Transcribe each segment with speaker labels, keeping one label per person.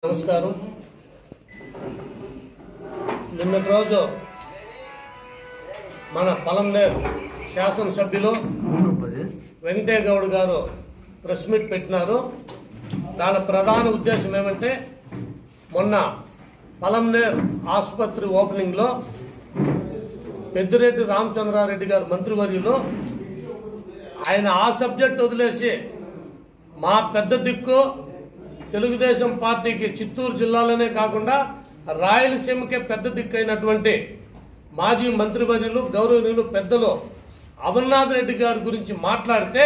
Speaker 1: నమస్కారం. నిన్నటి రోజు మన పలంనేరు శాసనసభ్యులు వెంకటయ్య గౌడ్ గారు ప్రెస్ మీట్ పెట్టినారు. దాని ప్రధాన ఉద్దేశం ఏమంటే, మొన్న పలంనేరు ఆసుపత్రి ఓపెనింగ్ లో పెద్దిరెడ్డి రామచంద్రారెడ్డి గారు మంత్రివర్యులు ఆయన ఆ సబ్జెక్ట్ వదిలేసి మా పెద్ద దిక్కు తెలుగుదేశం పార్టీకి చిత్తూరు జిల్లాలోనే కాకుండా రాయలసీమకే పెద్ద దిక్కైనటువంటి మాజీ మంత్రివర్యులు గౌరవనీయులు పెద్దలు అమర్నాథ్ రెడ్డి గారి గురించి మాట్లాడితే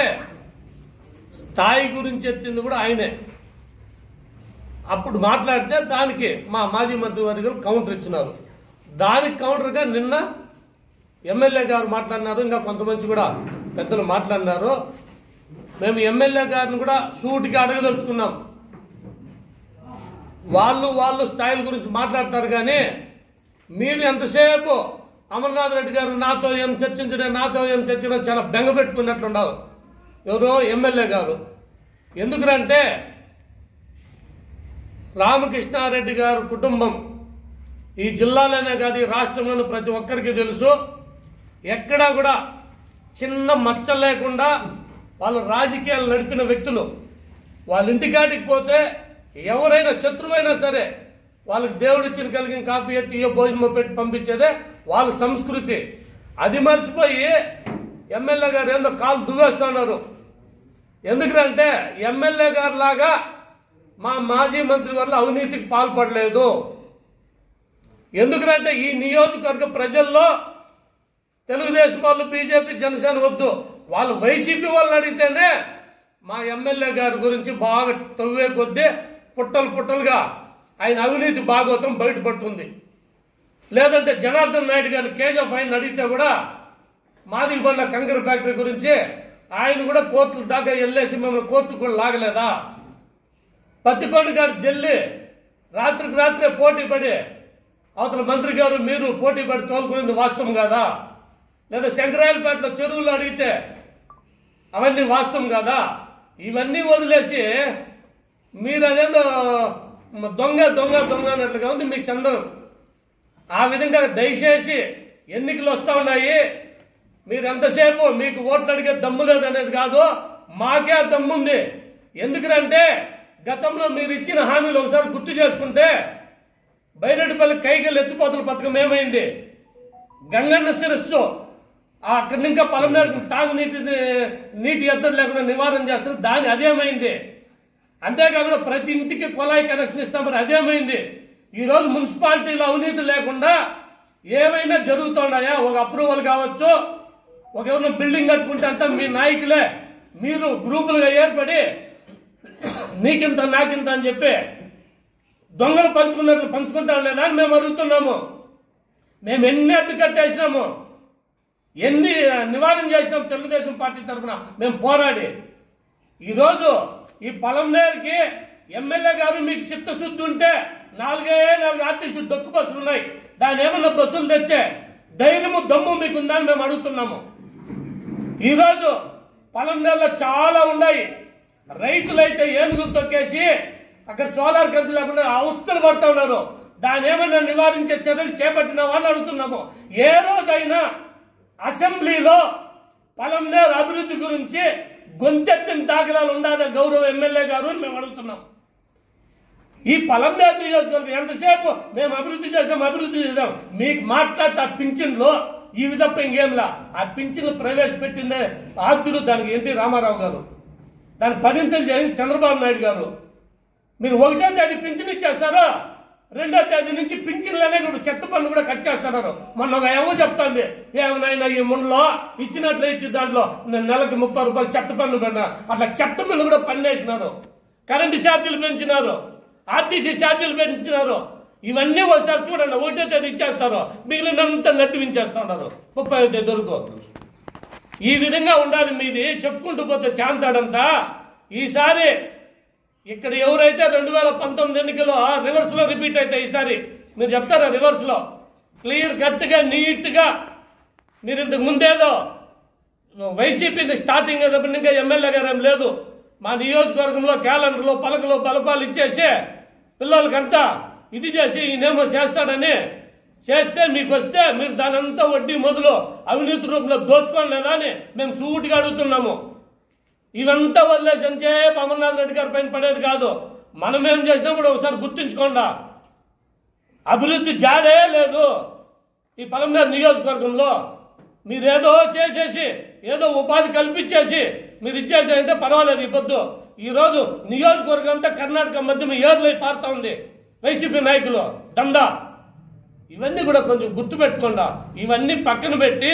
Speaker 1: స్థాయి గురించి ఎత్తింది కూడా ఆయనే. అప్పుడు మాట్లాడితే దానికి మా మాజీ మంత్రివర్యులు కౌంటర్ ఇచ్చినారు. దానికి కౌంటర్గా నిన్న ఎమ్మెల్యే గారు మాట్లాడినారు, ఇంకా కొంతమంది కూడా పెద్దలు మాట్లాడినారు. మేము ఎమ్మెల్యే గారిని కూడా సూటిగా అడగదలుచుకున్నాం. వాళ్ళు స్థాయిల గురించి మాట్లాడతారు, కానీ మీరు ఎంతసేపు అమర్నాథ్ రెడ్డి గారు నాతో ఏం చర్చించినా చాలా బెంగ పెట్టుకున్నట్లుండవు ఎవరో ఎమ్మెల్యే గారు. ఎందుకంటే రామకృష్ణారెడ్డి గారు కుటుంబం ఈ జిల్లాలోనే కాదు ఈ రాష్ట్రంలోని ప్రతి ఒక్కరికి తెలుసు. ఎక్కడా కూడా చిన్న మచ్చ లేకుండా వాళ్ళ రాజకీయాలు నడిపిన వ్యక్తులు. వాళ్ళ ఇంటికాటికి పోతే ఎవరైనా శత్రువైనా సరే వాళ్ళకి దేవుడిచ్చిన కలిగిన కాఫీ ఎత్తి భోజనం పెట్టి పంపించేదే వాళ్ళ సంస్కృతి. అది మర్చిపోయి ఎమ్మెల్యే గారు ఏందో కాలు దువ్వేస్తున్నారు. ఎందుకంటే ఎమ్మెల్యే గారు లాగా మా మాజీ మంత్రి వల్ల అవినీతికి పాల్పడలేదు. ఎందుకంటే ఈ నియోజకవర్గ ప్రజల్లో తెలుగుదేశం వాళ్ళు, బీజేపీ, జనసేన వద్దు, వాళ్ళు వైసీపీ వాళ్ళని అడిగితేనే మా ఎమ్మెల్యే గారి గురించి బాగా తవ్వే కొద్దీ పుట్టలుగా ఆయన అవినీతి భాగవతం బయటపడుతుంది. లేదంటే జనార్దన్ నాయుడు గారిని కేజీఎఫ్ ఆయన అడిగితే కూడా మాదిగబండ కంకర ఫ్యాక్టరీ గురించి ఆయన కూడా కోర్టుల దాకా వెళ్ళేసి మిమ్మల్ని కోర్టుకు కూడా లాగలేదా? పత్తికొండ గారు జల్లి రాత్రికి రాత్రే పోటీ పడి అవతల మంత్రి గారు మీరు పోటీ పడి తోలుకునేది వాస్తవం కాదా? లేదా శంకరాయలపేటలో చెరువులు అడిగితే అవన్నీ వాస్తవం కాదా? ఇవన్నీ వదిలేసి మీరు అదేదో దొంగ అన్నట్లుగా ఉంది మీ చందనం. ఆ విధంగా దయచేసి ఎన్నికలు వస్తూ ఉన్నాయి, మీరు ఎంతసేపు మీకు ఓట్లు అడిగే దమ్ము లేదనేది కాదు, మాకే దమ్ముంది. ఎందుకంటే గతంలో మీరు ఇచ్చిన హామీలు ఒకసారి గుర్తు చేసుకుంటే బైరెడ్డిపల్లి కైగల్ ఎత్తిపోతల పథకం ఏమైంది? గంగన్న శిరస్సు అక్కడి ఇంకా పలంనేరు నీటి ఎద్దరు లేకుండా నివారణ చేస్తారు, దాని అదేమైంది? అంతేకాకుండా ప్రతి ఇంటికి కుళాయి కనెక్షన్ ఇస్తాం, మరి అదేమైంది? ఈరోజు మున్సిపాలిటీలో అవినీతి లేకుండా ఏమైనా జరుగుతున్నాయా? ఒక అప్రూవల్ కావచ్చు, ఒక ఎవరైనా బిల్డింగ్ కట్టుకుంటే అంతా మీ నాయకులే, మీరు గ్రూపులుగా ఏర్పడి నీకింత నాకింత అని చెప్పి దొంగలు పంచుకున్నట్లు పంచుకుంటాం లేదా అని మేము అడుగుతున్నాము. మేము ఎన్ని అడ్డు కట్టేసినాము, ఎన్ని నివారణ చేసినాం తెలుగుదేశం పార్టీ తరఫున మేము పోరాడి. ఈరోజు ఈ పలంనేరుకి ఎమ్మెల్యే గారు మీకు చిత్తశుద్ధి ఉంటే 4 ఆర్టీసీ డొక్కు బస్సులు ఉన్నాయి, దాని ఏమన్నా బస్సులు తెచ్చే ధైర్యము దమ్ము మీకుందని మేము అడుగుతున్నాము. ఈరోజు పలంనేరులో చాలా ఉన్నాయి. రైతులైతే ఏనుగులు తొక్కేసి అక్కడ సోలార్ కంచె లేకుండా అవస్థలు పడుతూ ఉన్నారు. దాని ఏమైనా నివారించే చర్యలు చేపట్టినావా అని అడుగుతున్నాము. ఏ రోజైనా అసెంబ్లీలో పలంనేరు అభివృద్ధి గురించి గొంతెత్తిన దాఖలాలు ఉండాలి గౌరవ ఎమ్మెల్యే గారు అని మేము అడుగుతున్నాం. ఈ పలంనేరు నియోజకవర్గం ఎంతసేపు మేము అభివృద్ధి చేసాం మీకు మాట్లాడితే ఆ పింఛన్లో ఈ విధంగా ఇంకేంలా ఆ పింఛన్లు ప్రవేశపెట్టిందే ఆద్యుడు, దానికి ఎన్టీ రామారావు గారు, దాని 10 చేసి చంద్రబాబు నాయుడు గారు. మీరు 1వ తేదీ పింఛన్ ఇచ్చేస్తారో 2వ తేదీ నుంచి పింఛన్లనే చెత్త పన్ను కూడా కట్ చేస్తున్నారు. మొన్న ఒక ఏమో చెప్తాంది, ఏమైనా ఈ మున్లో ఇచ్చినట్లు ఇచ్చి దాంట్లో నెలకి 30 రూపాయలు చెత్త పన్ను పడినా అట్లా చెత్త పన్ను కూడా పన్నేసినారు. కరెంటు ఛార్జీలు పెంచినారు, ఆర్టీసీ ఛార్జీలు పెంచినారు. ఇవన్నీ ఒకసారి చూడండి, 1వ తేదీ ఇచ్చేస్తారు, మిగిలినంతా నడ్డించేస్తున్నారు 30వ తేదీ వరకు. ఈ విధంగా ఉండాలి మీది. చెప్పుకుంటూ పోతే చాంతాడంతా. ఈసారి ఇక్కడ ఎవరైతే 2019 ఎన్నికల్లో రివర్స్ లో రిపీట్ అయితే ఈసారి మీరు చెప్తారా? రివర్స్ లో క్లియర్ కట్ గా నీట్ గా మీరు ఇంతకు ముందేదో వైసీపీ స్టార్టింగ్ ఇంకా ఎమ్మెల్యే గారు ఏం లేదు, మా నియోజకవర్గంలో క్యాలెండర్లో పలకలు బలపాలు ఇచ్చేసి పిల్లలకంతా ఇది చేసి ఈయనేమో చేస్తాడని చేస్తే మీకు వస్తే మీరు దానంతా వడ్డీ మొదలు అవినీతి రూపంలో దోచుకోలేదా అని మేము సూటిగా అడుగుతున్నాము. ఇవంతా వదిలేసి అంతేపు అమర్నాథ్ రెడ్డి గారి పైన పడేది కాదు. మనమేం చేసినప్పుడు ఒకసారి గుర్తుంచుకోండా. అభివృద్ధి జాడే లేదు ఈ పలమనేరు నియోజకవర్గంలో. మీరేదో చేసేసి ఏదో ఉపాధి కల్పించేసి మీరు ఇచ్చేసారంటే పర్వాలేదు. ఈ పొద్దు ఈరోజు నియోజకవర్గం అంతా కర్ణాటక మధ్య ఏర్లై పారుతా ఉంది వైసీపీ నాయకులు దందా. ఇవన్నీ కూడా కొంచెం గుర్తుపెట్టుకోండా. ఇవన్నీ పక్కన పెట్టి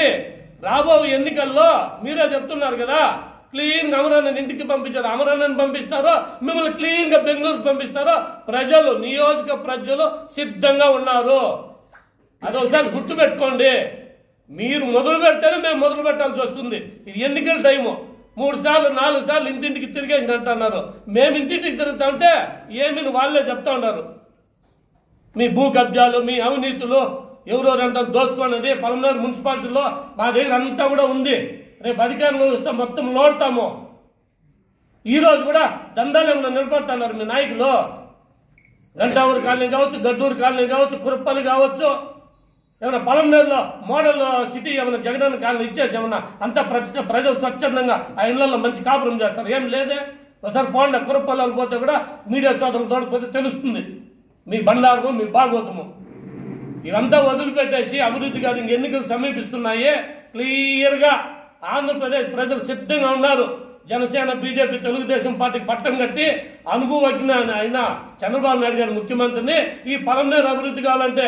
Speaker 1: రాబో ఎన్నికల్లో మీరే చెప్తున్నారు కదా క్లీన్ గా అమరాన్ని ఇంటికి పంపించారు. అమరాన్ని పంపిస్తారో మిమ్మల్ని క్లీన్ గా బెంగళూరుకు పంపిస్తారో ప్రజలు నియోజక ప్రజలు సిద్ధంగా ఉన్నారు. అదొకసారి గుర్తు పెట్టుకోండి. మీరు మొదలు పెడితేనే మేము మొదలు పెట్టాల్సి వస్తుంది. ఇది ఎన్నికల టైము. 3 సార్లు 4 సార్లు ఇంటింటికి తిరిగేసి అంటున్నారు. మేము ఇంటింటికి తిరుగుతా ఉంటే ఏమీ వాళ్ళే చెప్తా ఉన్నారు. మీ భూ కబ్జాలు మీ అవినీతులు ఎవరెవరంతా దోచుకున్నది పలమనేరు మున్సిపాలిటీలో మా దగ్గర అంతా కూడా ఉంది. రేపు అధికారంలో వస్తే మొత్తం లోడతాము. ఈ రోజు కూడా దందాలు ఏమైనా నిలబడుతున్నారు మీ నాయకులు. గంటావూరు కాలనీ కావచ్చు, గడ్డూరు కాలనీ కావచ్చు, కురప్పల్లి కావచ్చు, ఏమైనా పలమనేరులో మోడల్ సిటీ ఏమైనా జగనన్న కాలనీ ఇచ్చేసి ఏమన్నా అంతా ప్రజలు స్వచ్ఛందంగా ఆ ఇళ్లలో మంచి కాపురం చేస్తారు. ఏం లేదే. ఒకసారి పోండి కురప్పల్లి పోతే కూడా మీడియా సోదరులు తోడిపోతే తెలుస్తుంది మీ బండారము మీ భాగవతము. ఇవంతా వదిలిపెట్టేసి అభివృద్ధి కాదు ఇంక ఎన్నికలు సమీపిస్తున్నాయి. క్లియర్గా ఆంధ్రప్రదేశ్ ప్రజలు సిద్ధంగా ఉన్నారు. జనసేన బీజేపీ తెలుగుదేశం పార్టీకి పట్టం కట్టి అనుభవజ్ఞ అయిన చంద్రబాబు నాయుడు గారి ముఖ్యమంత్రిని ఈ పలమనేరు అభివృద్ధి కావాలంటే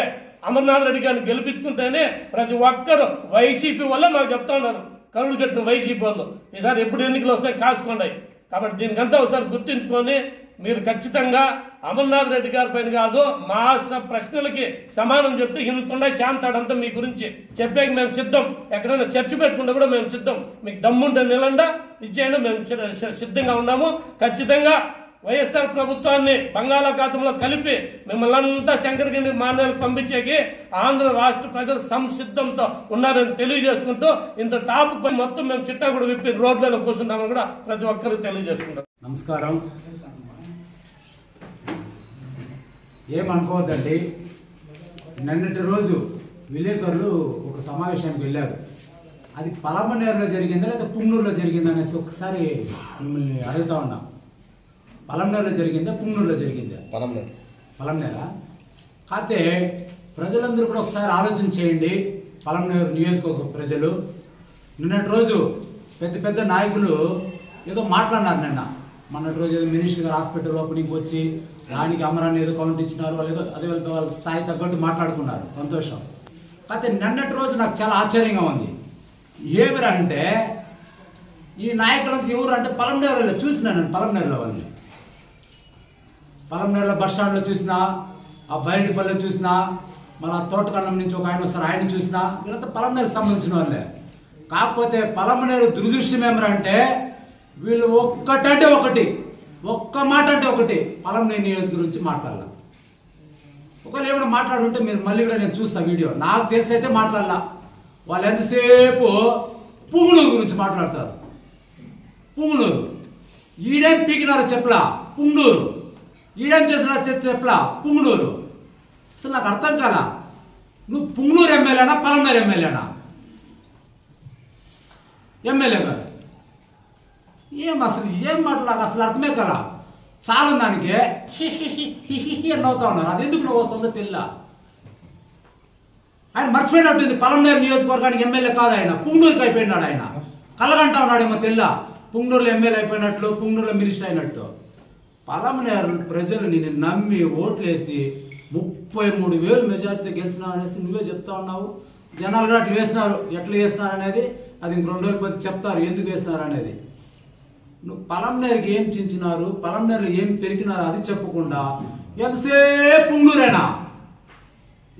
Speaker 1: అమర్నాథ్ రెడ్డి గారిని గెలిపించుకుంటేనే ప్రతి ఒక్కరు వైసీపీ వల్ల మాకు చెప్తా ఉన్నారు. కరుడు కట్టిన వైసీపీ వాళ్ళు ఈసారి ఎప్పుడు ఎన్నికలు వస్తాయి కాసుకుంటాయి. కాబట్టి దీనికంతా ఒకసారి గుర్తించుకొని మీరు ఖచ్చితంగా అమర్నాథ్ రెడ్డి గారి పైన కాదు మా ప్రశ్నలకి సమానం చెప్తే ఇంతుండే శాంతాడంతా మీ గురించి చెప్పేకి మేము సిద్ధం. ఎక్కడైనా చర్చ పెట్టుకుంటే కూడా మేము సిద్ధం. మీకు దమ్ముంటే నిలండా ఇచ్చేయండి, మేము సిద్ధంగా ఉన్నాము. ఖచ్చితంగా వైఎస్ఆర్ ప్రభుత్వాన్ని బంగాళాఖాతంలో కలిపి మిమ్మల్ని అంతా శంకరగిరి మాన్యాలకు పంపించేకి ఆంధ్ర రాష్ట్ర ప్రజలు సంసిద్ధంతో ఉన్నారని తెలియజేసుకుంటూ ఇంత టాప్ పై మొత్తం మేము చిట్టా కూడా విప్పి రోడ్లలో కూర్చుంటామని కూడా ప్రతి ఒక్కరికి తెలియజేసుకుంటాం.
Speaker 2: నమస్కారం. ఏమనుకోవద్దండి, నిన్నటి రోజు విలేకరులు ఒక సమావేశానికి వెళ్ళారు. అది పలమనేరులో జరిగిందా లేదా పుంగనూరులో జరిగిందా అనేసి ఒకసారి మిమ్మల్ని అడుగుతా ఉన్నాం. పలమనేరులో జరిగిందా పుంగనూరులో జరిగిందా? పలమనేరా. కాకపోతే ప్రజలందరూ కూడా ఒకసారి ఆలోచన చేయండి. పలమనేరు నియోజకవర్గ ప్రజలు నిన్నటి రోజు పెద్ద పెద్ద నాయకులు ఏదో మాట్లాడినారు. మొన్నటి రోజు ఏదో మినిస్టర్ గారు హాస్పిటల్ ఓపెనింగ్ వచ్చి దానికి అమరాన్ని ఏదో కౌంట్ ఇచ్చినారు. వాళ్ళు ఏదో అదే వాళ్ళ స్థాయి తగ్గట్టు మాట్లాడుకున్నారు, సంతోషం. కాకపోతే నిన్నటి రోజు నాకు చాలా ఆశ్చర్యంగా ఉంది. ఏమిరా అంటే ఈ నాయకులంతా ఎవరు అంటే పలమనేరులో చూసినా నేను. పలమనేరులో వాళ్ళని పలమనేరులో బస్ స్టాండ్లో చూసినా, ఆ బైరెడ్డిపల్లిలో చూసినా, మన తోటకన్నం నుంచి ఒక ఆయన వస్తారు ఆయన చూసినా, వీళ్ళంతా పలమనేరుకు సంబంధించిన వాళ్ళే. కాకపోతే పలమనేరు దురదృష్టం ఏమరా అంటే వీళ్ళు ఒక్కటంటే ఒకటి, ఒక్క మాట అంటే ఒకటి పలమనేరు నియోజకవర్గం గురించి మాట్లాడాల. ఒకవేళ ఏమైనా మాట్లాడుంటే మీరు మళ్ళీ కూడా నేను చూస్తా వీడియో. నాకు తెలిసి అయితే మాట్లాడాల. వాళ్ళు ఎంతసేపు పుంగనూరు గురించి మాట్లాడతారు. పుంగనూరు ఈడేం పీకినారో చెప్పలా, పుంగనూరు ఈడేం చేసినారో చెప్పలా, పుంగనూరు. అసలు నాకు అర్థం కాలా. నువ్వు పుంగనూరు ఎమ్మెల్యేనా పలమనేరు ఎమ్మెల్యేనా? ఎమ్మెల్యే గారు ఏం అసలు ఏం మాట్లాడాలి అసలు అర్థమే కదా. చాలా దానికి అని నవ్వుతా ఉన్నారు. అది ఎందుకు నువ్వు వస్తుందో తెల్లా. ఆయన మర్చిపోయినట్టుంది పలమనేరు నియోజకవర్గానికి ఎమ్మెల్యే కాదు ఆయన, పుంగనూరుకి అయిపోయినాడు. ఆయన కలగంటా ఉన్నాడేమో తెల్లా. పుంగనూరులో ఎమ్మెల్యే అయిపోయినట్లు, పుంగనూరులో మినిస్టర్ అయినట్టు. పలమనేరు ప్రజలు నిన్ను నమ్మి ఓట్లేసి 33,000 మెజార్టీతో గెలిచినావు అనేసి నువ్వే చెప్తా ఉన్నావు. జనాలు కూడా అట్లా వేసినారు. ఎట్లా వేసినారు అనేది అది ఇంక 2 రోజులు పోతే చెప్తారు ఎందుకు వేసినారు అనేది. నువ్వు పలమనేరుకి ఏం చించినారు, పలమనేరులో ఏం పెరిగినారు అది చెప్పకుండా ఎంతసేపు పుంగనూరేనా.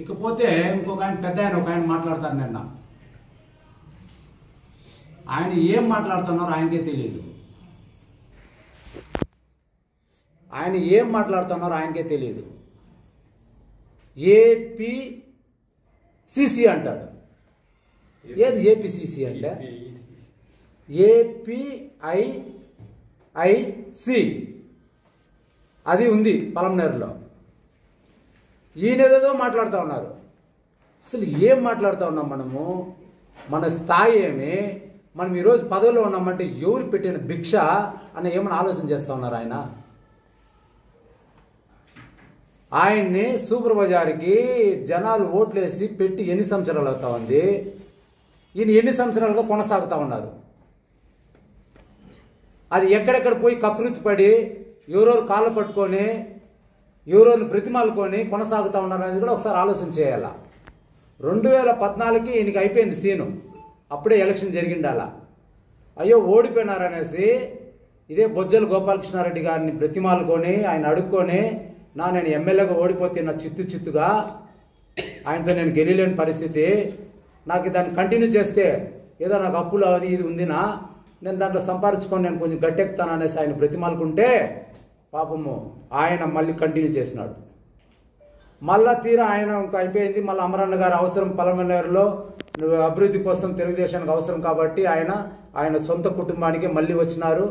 Speaker 2: ఇకపోతే ఇంకొక ఆయన పెద్ద ఆయన ఒక ఆయన మాట్లాడతారు. నిన్న ఆయన ఏం మాట్లాడుతున్నారో ఆయనకే తెలియదు. ఆయన ఏం మాట్లాడుతున్నారో ఆయనకే తెలియదు. ఏపీసీసీ అంటాడు. ఏది ఏపీసీసీ అంటే? ఏపీఐసి అది ఉంది పలమనేరులో. ఈయనేదేదో మాట్లాడుతూ ఉన్నారు. అసలు ఏం మాట్లాడుతూ ఉన్నాం మనము? మన స్థాయి ఏమి? మనం ఈరోజు పదవిలో ఉన్నామంటే ఎవరు పెట్టిన భిక్ష అని ఏమైనా ఆలోచన చేస్తూ ఉన్నారు ఆయన? ఆయన్ని సూపర్ బజార్కి జనాలు ఓట్లేసి పెట్టి ఎన్ని సంవత్సరాలు అవుతా ఉంది? ఈయన ఎన్ని సంవత్సరాలుగా కొనసాగుతూ ఉన్నారు? అది ఎక్కడెక్కడ పోయి కకృతి పడి ఎవరెవరు కాళ్ళు పట్టుకొని ఎవరెవరిని బ్రతిమాలుకొని కొనసాగుతూ ఉన్నారు అనేది కూడా ఒకసారి ఆలోచన చేయాలా. 2014కి ఈయనకి అయిపోయింది సీను, అప్పుడే ఎలక్షన్ జరిగిండాల. అయ్యో ఓడిపోయినారనేసి ఇదే బొజ్జల గోపాలకృష్ణారెడ్డి గారిని బ్రతిమాలుకొని ఆయన అడుక్కొని నేను ఎమ్మెల్యేగా ఓడిపోతే నా చిత్తుగా ఆయనతో నేను గెలిలేని పరిస్థితి, నాకు దాన్ని కంటిన్యూ చేస్తే ఏదో నాకు అప్పులు అది ఇది ఉందినా నేను దాంట్లో సంపాదించుకొని నేను కొంచెం గట్టెక్కుతాను అనేసి ఆయన బ్రతిమాలుకుంటే పాపము ఆయన మళ్ళీ కంటిన్యూ చేసినాడు. మళ్ళా తీరా ఆయన ఇంకా అయిపోయింది. మళ్ళీ అమరన్న గారు అవసరం పలమనేరులో అభివృద్ధి కోసం తెలుగుదేశానికి అవసరం కాబట్టి ఆయన సొంత కుటుంబానికి మళ్ళీ వచ్చినారు.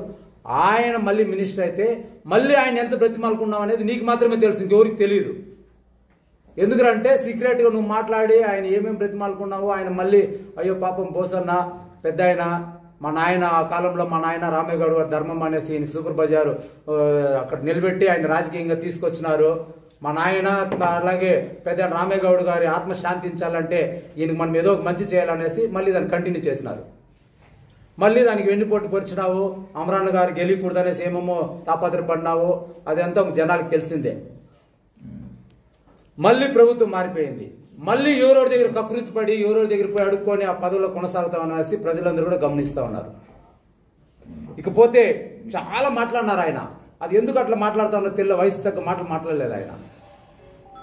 Speaker 2: ఆయన మళ్ళీ మినిస్టర్ అయితే మళ్ళీ ఆయన ఎంత బ్రతిమాలుకున్నావు అనేది నీకు మాత్రమే తెలుసు, ఇంకెవరికి తెలియదు. ఎందుకంటే సీక్రెట్గా నువ్వు మాట్లాడి ఆయన ఏమేమి బ్రతిమాలుకున్నావో ఆయన మళ్ళీ అయ్యో పాపం బోసన్న పెద్ద ఆయన మా నాయన ఆ కాలంలో మా నాయన రామయ్య గౌడ్ గారు ధర్మం అనేసి ఈయనకి సూపర్ బజారు అక్కడ నిలబెట్టి ఆయన రాజకీయంగా తీసుకొచ్చినారు. మా నాయన అలాగే పెద్ద రామయ్య గౌడ్ గారి ఆత్మ శాంతించాలంటే ఈయనకి మనం ఏదో మంచి చేయాలనేసి మళ్ళీ దాన్ని కంటిన్యూ చేసినారు. మళ్ళీ దానికి వెన్నుపోటు పొరిచినావు, అమరన్న గారు గెలికూడదనేసి ఏమేమో తాపత్రపడినావు, అదంతా జనాలకు తెలిసిందే. మళ్ళీ ప్రభుత్వం మారిపోయింది. మళ్ళీ ఎవరోడి దగ్గర కకృతి పడి ఎవరోడి దగ్గర పోయి అడుక్కొని ఆ పదవిలో కొనసాగుతామనేసి ప్రజలందరూ కూడా గమనిస్తూ ఉన్నారు. ఇకపోతే చాలా మాట్లాడినారు ఆయన. అది ఎందుకు అట్లా మాట్లాడుతా ఉన్నా తెల్ల వయసు తగ్గ మాటలు మాట్లాడలేదు ఆయన.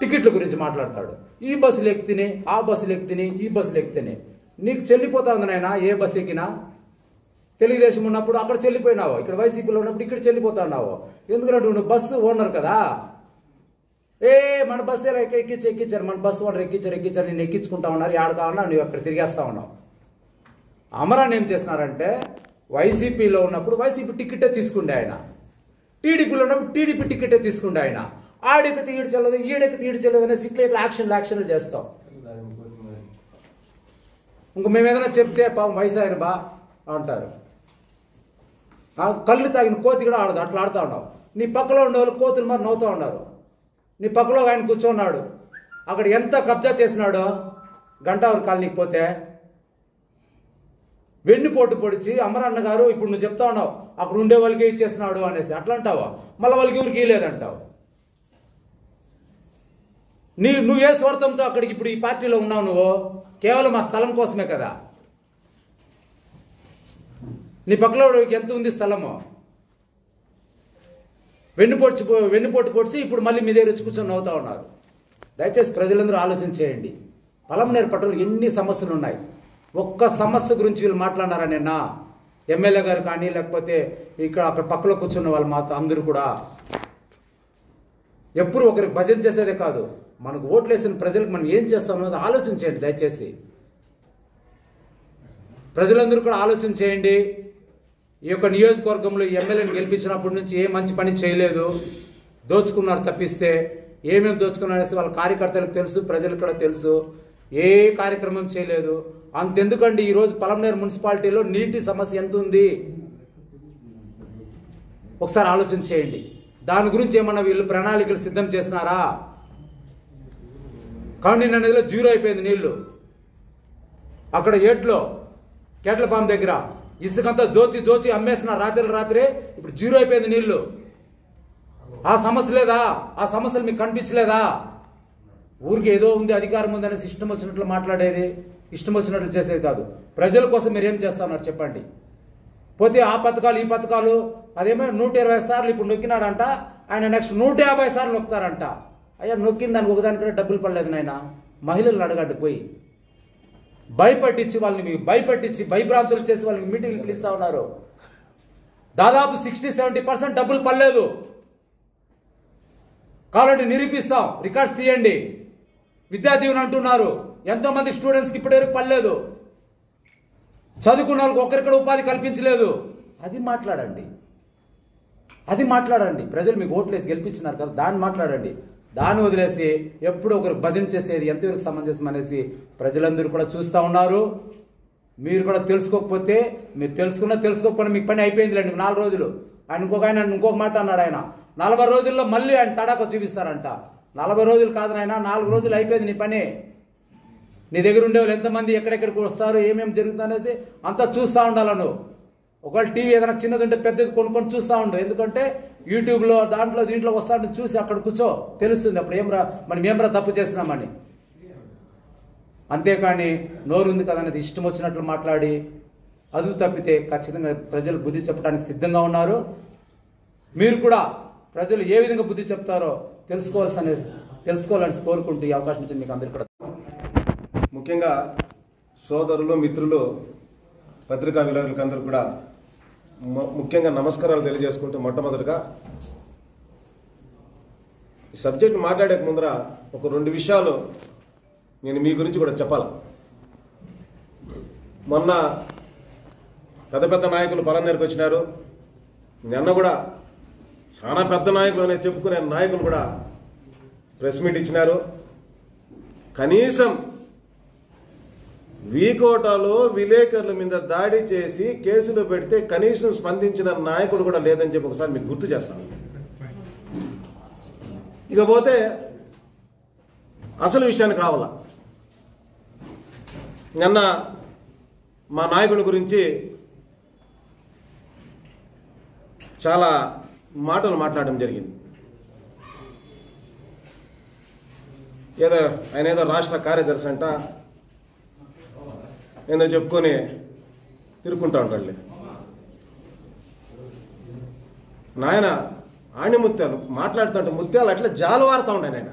Speaker 2: టికెట్ల గురించి మాట్లాడతాడు. ఈ బస్సులు ఎక్కితేనే ఆ బస్సులు ఎక్కితేనే ఈ బస్సులు ఎక్కితేనే నీకు చెల్లిపోతా ఉంది నాయన. ఏ బస్సు ఎక్కినా తెలుగుదేశం ఉన్నప్పుడు అక్కడ చెల్లిపోయినావు, ఇక్కడ వైసీపీలో ఉన్నప్పుడు ఇక్కడ చెల్లిపోతా ఉన్నావు. ఎందుకంటే నువ్వు బస్సు ఓనర్ కదా. మన బస్సు ఎక్కించారు, మన బస్సు ఓనర్ ఎక్కించారు నేను ఎక్కించుకుంటా ఉన్నారు. ఏడ కావాలన్నా నువ్వు అక్కడ తిరిగేస్తా ఉన్నావు. అమరాన్ని ఏం చేస్తున్నారంటే వైసీపీలో ఉన్నప్పుడు వైసీపీ టికెటే తీసుకుండే ఆయన, టీడీపీలో ఉన్నప్పుడు టీడీపీ టికెటే తీసుకుండే ఆయన. ఆడెక్కితే ఈడు చెల్లదు, ఈడెక్కితే ఈడు చెల్లదు అనేసి ఇట్లా యాక్షన్లు చేస్తాం. ఇంక మేము ఏదైనా చెప్తే పాపం వయసు ఆయన బా అంటారు. కళ్ళు తాగిన కోతి కూడా ఆడదు, అట్లా ఆడుతూ ఉన్నావు. నీ పక్కలో ఉండే వాళ్ళు కోతులు మరి నవ్వుతూ ఉన్నారు. నీ పక్కలో ఆయన కూర్చోన్నాడు, అక్కడ ఎంత కబ్జా చేసినాడో గంటావరి కాలనీకి పోతే వెన్నుపోటు పొడిచి అమరన్న గారు ఇప్పుడు నువ్వు చెప్తా ఉన్నావు అక్కడ ఉండే వాళ్ళకి ఇచ్చేసినాడు అనేసి. అట్లా అంటావా? మళ్ళీ వాళ్ళకి ఎవరికి ఇవ్వలేదంటావు. నువ్వు ఏ స్వార్థంతో అక్కడికి ఇప్పుడు ఈ పార్టీలో ఉన్నావు? నువ్వు కేవలం ఆ స్థలం కోసమే కదా. నీ పక్కలో ఎంత ఉంది స్థలము? వెన్నుపోటు పొడిచి ఇప్పుడు మళ్ళీ మీ దగ్గర వచ్చి కూర్చొని నవ్వుతా ఉన్నారు. దయచేసి ప్రజలందరూ ఆలోచన చేయండి. పలమనేరు పట్టణంలో ఎన్ని సమస్యలు ఉన్నాయి. ఒక్క సమస్య గురించి వీళ్ళు మాట్లాడినారా నిన్న? ఎమ్మెల్యే గారు కానీ లేకపోతే అక్కడ పక్కలో కూర్చున్న వాళ్ళు మాత్రం అందరూ కూడా ఎప్పుడు ఒకరికి భజన చేసేదే కాదు, మనకు ఓట్లేసిన ప్రజలకు మనం ఏం చేస్తాం అన్నది ఆలోచన చేయండి. దయచేసి ప్రజలందరూ కూడా ఆలోచన చేయండి. ఈ యొక్క నియోజకవర్గంలో ఎమ్మెల్యేని గెలిపించినప్పటి నుంచి ఏ మంచి పని చేయలేదు, దోచుకున్నారు తప్పిస్తే. ఏమేమి దోచుకున్నారనేసి వాళ్ళ కార్యకర్తలకు తెలుసు, ప్రజలకు కూడా తెలుసు. ఏ కార్యక్రమం చేయలేదు. అంతెందుకండి ఈరోజు పలమనేరు మున్సిపాలిటీలో నీటి సమస్య ఎంత ఉంది ఒకసారి ఆలోచన చేయండి. దాని గురించి ఏమన్నా వీళ్ళు ప్రణాళికలు సిద్ధం చేసినారా? కాండి నదిలో జీరో అయిపోయింది నీళ్లు. అక్కడ ఏట్లో కేట్ల ఫామ్ దగ్గర ఇసుకంతా దోచి అమ్మేస్తున్నారు రాత్రే. ఇప్పుడు జీరో అయిపోయింది నీళ్లు. ఆ సమస్య లేదా? ఆ సమస్యలు మీకు కనిపించలేదా? ఊరికి ఏదో ఉంది, అధికారం ఉంది అనేసి ఇష్టం వచ్చినట్లు మాట్లాడేది, ఇష్టం వచ్చినట్లు చేసేది కాదు. ప్రజల కోసం మీరు ఏం చేస్తున్నారు చెప్పండి. పోతే ఆ పథకాలు ఈ పథకాలు అదేమో 120 సార్లు ఇప్పుడు నొక్కినాడంట ఆయన, నెక్స్ట్ 150 సార్లు నొక్కుతారంట. అయ్యా నొక్కిన దానికి ఒకదానికంటే డబ్బులు పడలేదు నాయన. మహిళలను అడగండి పోయి. భయపట్టించి వాళ్ళని భయపట్టించి భయభ్రాంతులు చేసి వాళ్ళకి మీటింగ్లు పిలుస్తా ఉన్నారు. దాదాపు 60-70% డబ్బులు పడలేదు. కావాలంటే నిరూపిస్తాం, రికార్డ్స్ తీయండి. విద్యా దీవెన అంటున్నారు, ఎంతో మంది స్టూడెంట్స్కి ఇప్పటివరకు పడలేదు. చదువుకున్న వాళ్ళకి ఒక్కరిక్కడ ఉపాధి కల్పించలేదు. అది మాట్లాడండి. ప్రజలు మీకు ఓట్లేసి గెలిపించినారు కదా, దాన్ని మాట్లాడండి. దాన్ని వదిలేసి ఎప్పుడు ఒకరు భజన చేసేది ఎంతవరకు సమంజసం అనేసి ప్రజలందరూ కూడా చూస్తూ ఉన్నారు. మీరు కూడా తెలుసుకోకపోతే మీరు తెలుసుకోకపోయినా మీకు పని అయిపోయిందిలేండి. 4 రోజులు ఆయన ఇంకొక మాట అన్నాడు. ఆయన 40 రోజుల్లో మళ్ళీ ఆయన తడాక చూపిస్తారంట. 40 రోజులు కాదు నాయన, 4 రోజులు అయిపోయింది నీ పని. నీ దగ్గర ఉండేవాళ్ళు ఎంతమంది ఎక్కడెక్కడికి వస్తారు, ఏమేమి జరుగుతుందనేసి అంతా చూస్తూ ఉండాలి నువ్వు. ఒకవేళ టీవీ ఏదైనా చిన్నది ఉంటే పెద్దది కొనుక్కొని చూస్తూ ఉండు. ఎందుకంటే యూట్యూబ్లో దీంట్లో వస్తా చూసి అక్కడ కూర్చో, తెలుస్తుంది అప్పుడు మనం ఏమరా తప్పు చేస్తున్నామని. అంతేకాని నోరు ఉంది కదా అనేది ఇష్టం వచ్చినట్లు మాట్లాడి అదుపు తప్పితే ఖచ్చితంగా ప్రజలు బుద్ధి చెప్పడానికి సిద్ధంగా ఉన్నారు. మీరు కూడా ప్రజలు ఏ విధంగా బుద్ధి చెప్తారో తెలుసుకోవాలని కోరుకుంటూ ఈ అవకాశం ఇచ్చింది మీకు అందరికీ కూడా.
Speaker 3: ముఖ్యంగా సోదరులు, మిత్రులు, పత్రికా విలేకరులకు అందరూ కూడా ముఖ్యంగా నమస్కారాలు తెలియజేసుకుంటూ, మొట్టమొదటిగా ఈ సబ్జెక్ట్ మాట్లాడే ముందర ఒక 2 విషయాలు నేను మీ గురించి కూడా చెప్పాలి. మొన్న పెద్ద నాయకులు పలనేరుకు వచ్చినారు. నిన్న కూడా చాలా పెద్ద నాయకులు అనే చెప్పుకునే నాయకులు కూడా ప్రెస్ మీట్ ఇచ్చినారు. కనీసం వీకోటలో విలేకరుల మీద దాడి చేసి కేసులు పెడితే కనీసం స్పందించిన నాయకుడు కూడా లేదని చెప్పి ఒకసారి మీకు గుర్తు చేస్తాను. ఇకపోతే అసలు విషయానికి రావాలా. నిన్న మా నాయకుడి గురించి చాలా మాటలు మాట్లాడడం జరిగింది. ఆయన ఏదో రాష్ట్ర కార్యదర్శి అంట, ఏందో చెప్పుకొని తిరుక్కుంటా ఉంటాడులే. నాయన ఆణిముత్యాలు మాట్లాడుతుంటే ముత్యాలు అట్లా జాలువారుతూ ఉంటాయి. నాయన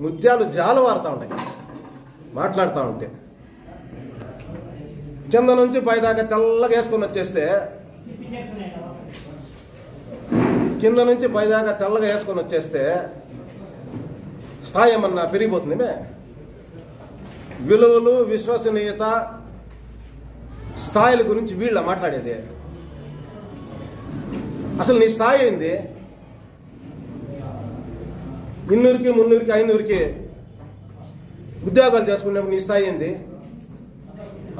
Speaker 3: ముత్యాలు జాలువారుతూ ఉంటాయి మాట్లాడుతూ ఉంటే. కింద నుంచి పైదాకా తెల్లగా వేసుకొని వచ్చేస్తే, కింద నుంచి పైదాకా తెల్లగా వేసుకొని వచ్చేస్తే స్థాయి ఏమన్నా పెరిగిపోతుంది. విలువలు, విశ్వసనీయత, స్థాయిల గురించి వీళ్ళ మాట్లాడేది. అసలు నీ స్థాయి ఏంది? 200కి 300కి 500కి ఉద్యోగాలు చేసుకునేప్పుడు నీ స్థాయి ఏంది?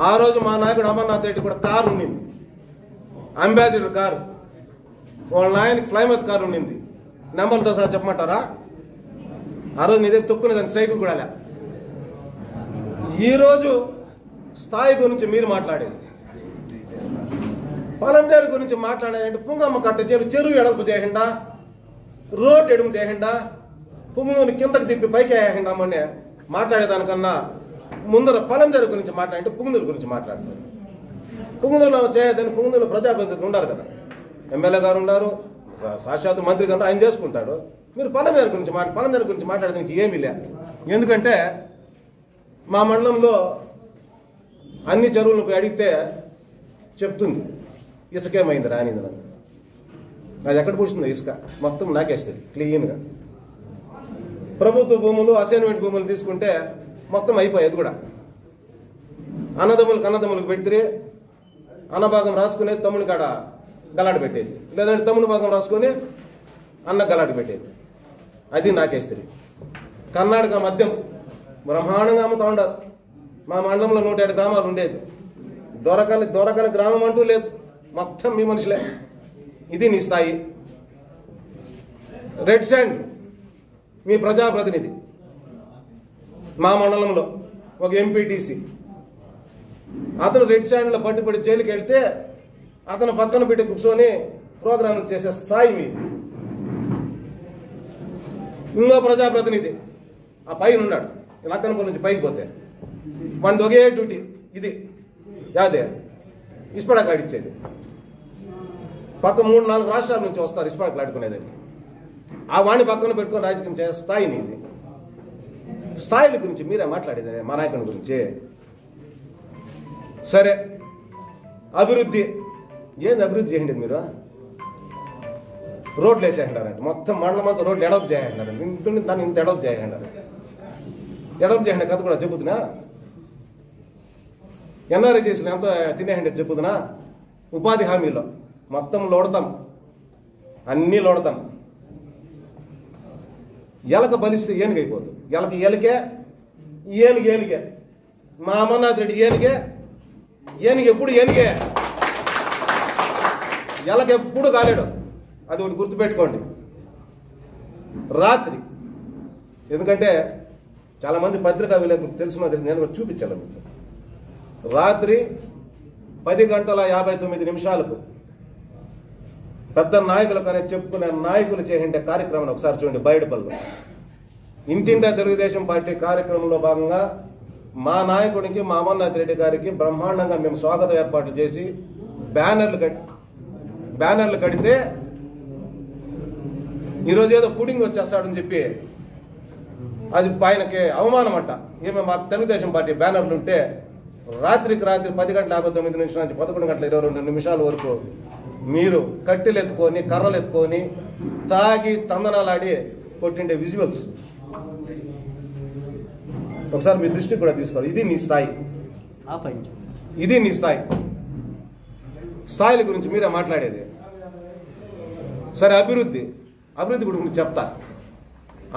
Speaker 3: ఆ రోజు మా నాయకుడు అమర్నాథ్ రెడ్డి కూడా కారు ఉండింది, అంబాసిడర్ కారు. వాళ్ళ నాయనకి ఫ్లైమత్ కారు ఉండింది. నెంబర్లతో సార్ చెప్పమంటారా? ఆ రోజు నీ దగ్గర తొక్కునేదాన్ని సైకిల్ కూడా లే. ఈరోజు స్థాయి గురించి మీరు మాట్లాడేది, పొలంజేరు గురించి మాట్లాడేదంటే పుంగమ్మ కట్ట చెరువు ఎడల్పు చేయండా, రోడ్డు ఎడుము చేయండా, పుంగుని కిందకి తిప్పి పైకి వేయండా మొన్నే మాట్లాడేదానికన్నా ముందర పొలంజేరు గురించి మాట్లాడంటే పుంగునూరు గురించి మాట్లాడతారు. పుంగునూరులో చేయదని పుంగునూరులో ప్రజాప్రతినిధులు ఉన్నారు కదా, ఎమ్మెల్యే గారు ఉన్నారు, సాక్షాత్ మంత్రి గారు, ఆయన చేసుకుంటాడు. మీరు పొలంజేరు గురించి మాట్లాడడానికి ఏమీ లేదు. ఎందుకంటే మా మండలంలో అన్ని చెరువులను పోయి అడిగితే చెప్తుంది ఇసుకేమైంది రానింది. నన్ను అది ఎక్కడ పూడుస్తుందో ఇసుక మొత్తం నాకేస్తుంది క్లీన్గా. ప్రభుత్వ భూములు, అసైన్మెంట్ భూములు తీసుకుంటే మొత్తం అయిపోయేది కూడా. అన్నదమ్ములకు పెడితే అన్నభాగం రాసుకునే తమ్ముడి కాడ గలాట పెట్టేది, లేదంటే తమ్ముడి భాగం రాసుకొని అన్న గలాట పెట్టేది. అది నాకేస్తుంది. కర్ణాటక మద్యం బ్రహ్మాండంగా అమ్ముతా ఉండరు. మా మండలంలో 107 గ్రామాలు ఉండేది. దొరకని గ్రామం అంటూ లేదు, మొత్తం మీ మనుషులే. ఇది నీ స్థాయి. రెడ్ శాండ్ మీ ప్రజాప్రతినిధి మా మండలంలో ఒక ఎంపీటీసీ, అతను రెడ్ శాండ్లో పట్టుబడి జైలుకి వెళ్తే అతను పక్కన పెట్టి కూర్చొని ప్రోగ్రాంలు చేసే స్థాయి మీది. ఇంకో ప్రజాప్రతినిధి ఆ పైన ఉన్నాడు, నక్కనపల్లి నుంచి పైకి పోతే మనది ఒకే డ్యూటీ. ఇది యాదే ఇస్పడాకు ఆడిచ్చేది. పక్క 3-4 రాష్ట్రాల నుంచి వస్తారు ఇస్పడాకు ఆడుకునేదాన్ని. ఆ వాణి పక్కన పెట్టుకొని రాజకీయం చేసే స్థాయి నీది. స్థాయిల గురించి మీరే మాట్లాడేది మా నాయకుని గురించి. సరే, అభివృద్ధి ఏంది? అభివృద్ధి చేయండి మీరు. రోడ్లు వేసేయంటారంటే మొత్తం మండలం అంతా రోడ్లు ఎడప్ చేయంటారు. దాన్ని ఇంత ఎడప్ చేయంటారు. ఎడప్ చేయండి కథ కూడా చెప్పుతున్నా. ఎన్ఆర్ఐ చేసిన ఎంత తినేయండి చెప్పుతున్నా. ఉపాధి హామీలో మొత్తం లోడతాం, అన్నీ లోడతాం. ఎలక బలిస్తే ఏనుగైపోదు. ఎలక ఏలికే, ఏనుగు ఏనుగే. మా అమర్నాథ్ రెడ్డి ఏనుగే, ఏనుగు ఎప్పుడు ఏనుగే, ఎలక ఎప్పుడు కాలేడు. అది ఒకటి గుర్తుపెట్టుకోండి. రాత్రి, ఎందుకంటే చాలామంది పత్రికా విలేకరులకు తెలుసున్నది, నేను కూడా చూపించాను మీకు. రాత్రి 10:59 పెద్ద నాయకులు కానీ చెప్పుకునే నాయకులు చేసే కార్యక్రమం ఒకసారి చూడండి. బయటపల్లి ఇంటింటా తెలుగుదేశం పార్టీ కార్యక్రమంలో భాగంగా మా నాయకుడికి, మా అమర్నాథ్ రెడ్డి గారికి బ్రహ్మాండంగా మేము స్వాగత ఏర్పాట్లు చేసి బ్యానర్లు కడితే ఈరోజు ఏదో పుడింగ్ వచ్చేస్తాడని చెప్పి అది ఆయనకి అవమానం అంట. ఏమే మా తెలుగుదేశం పార్టీ బ్యానర్లు ఉంటే రాత్రికి రాత్రి 10:59 నుంచి 11:22 వరకు మీరు కట్టెలు ఎత్తుకొని, కర్రలు ఎత్తుకొని, తాగి తందనాలాడి కొట్టిండే విజువల్స్ ఒకసారి మీ దృష్టికి కూడా తీసుకోవాలి. ఇది నీ స్థాయి, ఇది నీ స్థాయి. స్థాయిల గురించి మీరే మాట్లాడేది. సరే, అభివృద్ధి గురించి చెప్తా.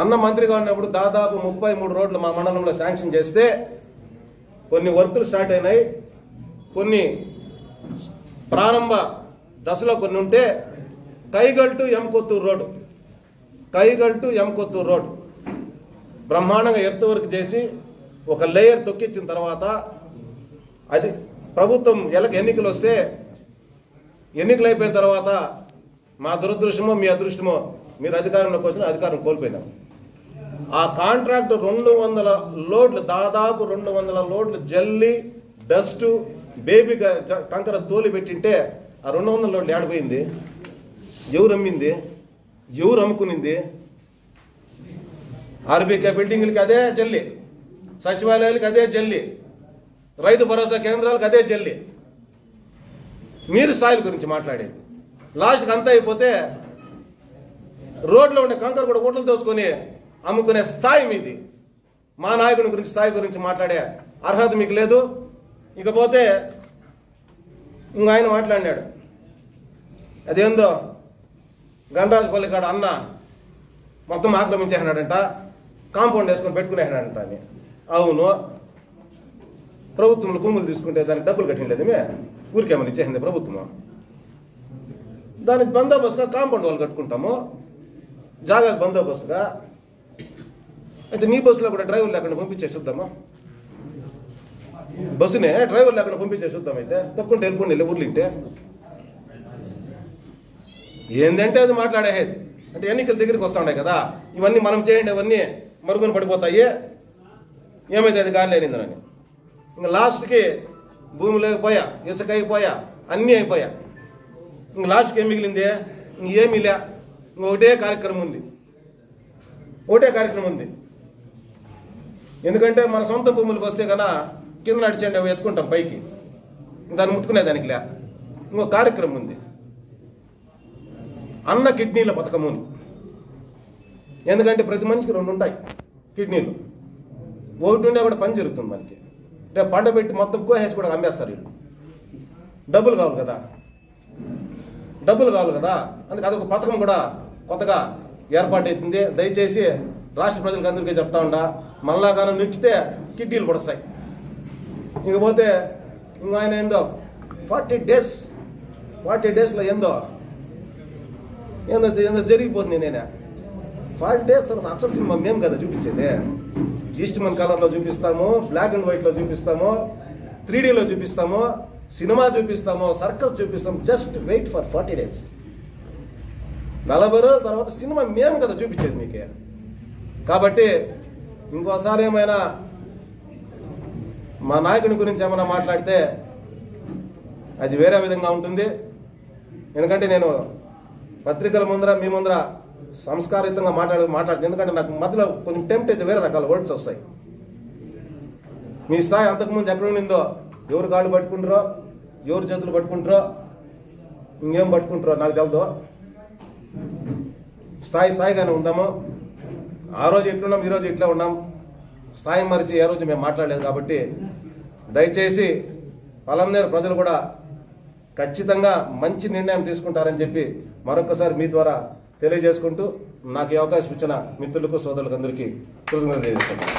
Speaker 3: అన్న మంత్రిగా ఉన్నప్పుడు దాదాపు 33 రోడ్లు మా మండలంలో శాంక్షన్ చేస్తే కొన్ని వర్కులు స్టార్ట్ అయినాయి, కొన్ని ప్రారంభ దశలో కొన్ని ఉంటే కైగల్ టు ఎమ్కొత్తూరు రోడ్ బ్రహ్మాండంగా ఎర్త్ వర్క్ చేసి ఒక లేయర్ తొక్కించిన తర్వాత అది ప్రభుత్వం ఎన్నికలు వస్తే ఎన్నికలు అయిపోయిన తర్వాత మా దురదృష్టమో మీ అదృష్టమో మీరు అధికారంలోకి వచ్చిన అధికారం కోల్పోయినాం. ఆ కాంట్రాక్ట్ 200 లోడ్లు, దాదాపు 200 లోడ్లు జల్లి, డస్ట్, బేబీ కంకర తోలి పెట్టింటే ఆ 200 లోడ్లు ఏడిపోయింది? ఎవరు అమ్మింది? ఎవరు అమ్ముకునింది? ఆర్బీకే బిల్డింగ్లకి అదే జల్లి, సచివాలయాలకి అదే జల్లి, రైతు భరోసా కేంద్రాలకు అదే జల్లి. మీరు స్థాయిల గురించి మాట్లాడేది. లాస్ట్కి అంతా అయిపోతే రోడ్లో ఉండే కంకర కూడా ఓట్లు దోసుకొని అమ్ముకునే స్థాయి మీది. మా నాయకుని గురించి, స్థాయి గురించి మాట్లాడే అర్హత మీకు లేదు. ఇకపోతే ఇంక ఆయన మాట్లాడినాడు, అదేందో గండరాజపల్లి కాడ అన్న మొత్తం ఆక్రమించేసినాడంట, కాంపౌండ్ వేసుకొని పెట్టుకునేసినాడంట అని. అవును, ప్రభుత్వంలో భూములు తీసుకుంటే దానికి డబ్బులు కట్టినలేదమే, ఊరికేమని ఇచ్చేసింది ప్రభుత్వము. దానికి బందోబస్తుగా కాంపౌండ్ వాళ్ళు కట్టుకుంటాము, జాగాకు బందోబస్తుగా. అయితే నీ బస్సులో కూడా డ్రైవర్ లేకుండా పంపించే చూద్దామా? బస్సునే డ్రైవర్ లేకుండా పంపించే చూద్దాం. అయితే తప్పుకుంటే వెళ్ళిపోండి ఊర్లింటే ఏందంటే అది మాట్లాడేది. అంటే ఎన్నికల దగ్గరికి వస్తూ ఉన్నాయి కదా, ఇవన్నీ మనం చేయండి, అవన్నీ మరుగున పడిపోతాయి, ఏమైతే అది గాలి లేనిందని. ఇంకా లాస్ట్కి భూమి లేకపోయా, ఇసుక అయిపోయా, అన్నీ అయిపోయా. ఇంక లాస్ట్కి ఏం మిగిలింది? ఇంకేమీ లే. ఒకటే కార్యక్రమం ఉంది. ఎందుకంటే మన సొంత భూములకు వస్తే కన్నా కింద నడిచేయండి అవి ఎత్తుకుంటాం పైకి, దాన్ని ముట్టుకునే దానికి లే. ఇంకో కార్యక్రమం ఉంది, అన్న కిడ్నీల పథకముని. ఎందుకంటే ప్రతి మనిషికి 2 ఉంటాయి కిడ్నీలు, ఒకటి ఉండే కూడా పని జరుగుతుంది మనకి. రేపు పంట పెట్టి మొత్తం కోసేసి కూడా అమ్మేస్తారు వీళ్ళు. డబ్బులు కావాలి కదా, అందుకే అదొక పథకం కూడా కొత్తగా ఏర్పాటవుతుంది. దయచేసి రాష్ట్ర ప్రజలకు అందరికీ చెప్తా ఉండా, మళ్ళా కాలం నొక్కితే కిడ్నీలు పొడస్తాయి. ఇంకపోతే ఇంక ఆయన ఏందో 40 డేస్లో ఏందో జరిగిపోతుంది. నేనే 40 డేస్ తర్వాత అసలు సినిమా మేము కదా చూపించేది. ఈస్ట్మన్ కలర్లో చూపిస్తాము, బ్లాక్ అండ్ వైట్లో చూపిస్తాము, 3Dలో చూపిస్తాము, సినిమా చూపిస్తాము, సర్కస్ చూపిస్తాము. Just wait for 40 days. 40 రోజుల తర్వాత సినిమా మేము కదా చూపించేది మీకే. కాబట్టి ఇంకోసారి ఏమైనా మా నాయకుని గురించి ఏమైనా మాట్లాడితే అది వేరే విధంగా ఉంటుంది. ఎందుకంటే నేను పత్రికల ముందర, మీ ముందర సంస్కారయుతంగా మాట్లాడుతుంది. ఎందుకంటే నాకు మధ్యలో కొంచెం టెంప్ట్ అయితే వేరే రకాల వర్డ్స్ వస్తాయి. మీ స్థాయి అంతకుముందు ఎక్కడ ఉండిందో, ఎవరు కాళ్ళు పట్టుకుంటారో, ఎవరు చేతులు పట్టుకుంటారో, ఇంకేం పట్టుకుంటారో నాకు తెలదు. స్థాయిగానే ఉందాము. ఆ రోజు ఎట్లున్నాం, ఈరోజు ఇట్లా ఉన్నాం. స్థాయి మరిచి ఏ రోజు మేము మాట్లాడలేదు. కాబట్టి దయచేసి పలంనేరు ప్రజలు కూడా ఖచ్చితంగా మంచి నిర్ణయం తీసుకుంటారని చెప్పి మరొకసారి మీ ద్వారా తెలియజేసుకుంటూ నాకు ఈ అవకాశం ఇచ్చిన మిత్రులకు సోదరులకు అందరికీ కృతజ్ఞతలు తెలియజేస్తున్నాను.